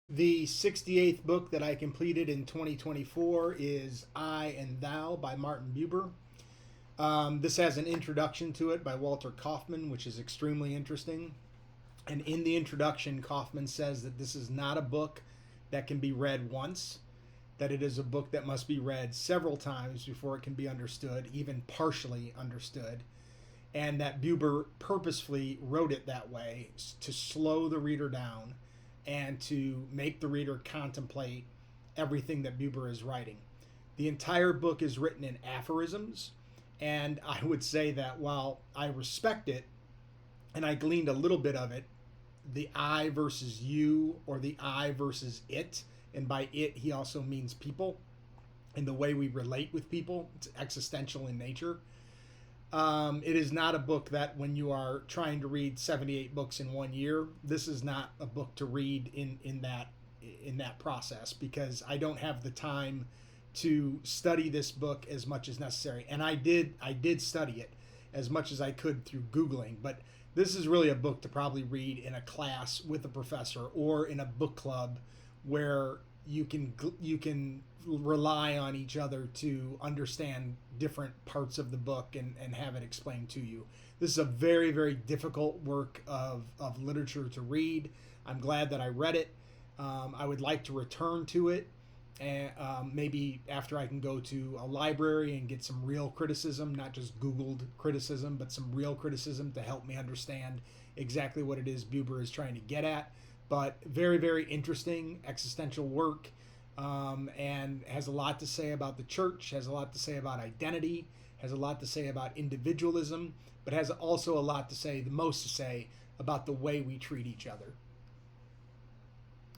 The 68th book that I completed in 2024 is I and Thou by Martin Buber. This has an introduction to it by Walter Kaufman, which is extremely interesting. And in the introduction, Kaufman says that this is not a book that can be read once, that it is a book that must be read several times before it can be understood, even partially understood, and that Buber purposefully wrote it that way to slow the reader down and to make the reader contemplate everything that Buber is writing. The entire book is written in aphorisms, and I would say that while I respect it, and I gleaned a little bit of it, the I versus you or the I versus it, and by it he also means people and the way we relate with people. It's existential in nature. It is not a book that when you are trying to read 78 books in 1 year, this is not a book to read in that process, because I don't have the time to study this book as much as necessary. And I did study it as much as I could through Googling, but this is really a book to probably read in a class with a professor or in a book club where you can rely on each other to understand different parts of the book and have it explained to you. This is a very, very difficult work of literature to read. I'm glad that I read it. I would like to return to it, and maybe after I can go to a library and get some real criticism, not just Googled criticism, but some real criticism to help me understand exactly what it is Buber is trying to get at. But very, very interesting existential work, and has a lot to say about the church, has a lot to say about identity, has a lot to say about individualism, but has also a lot to say, the most to say, about the way we treat each other.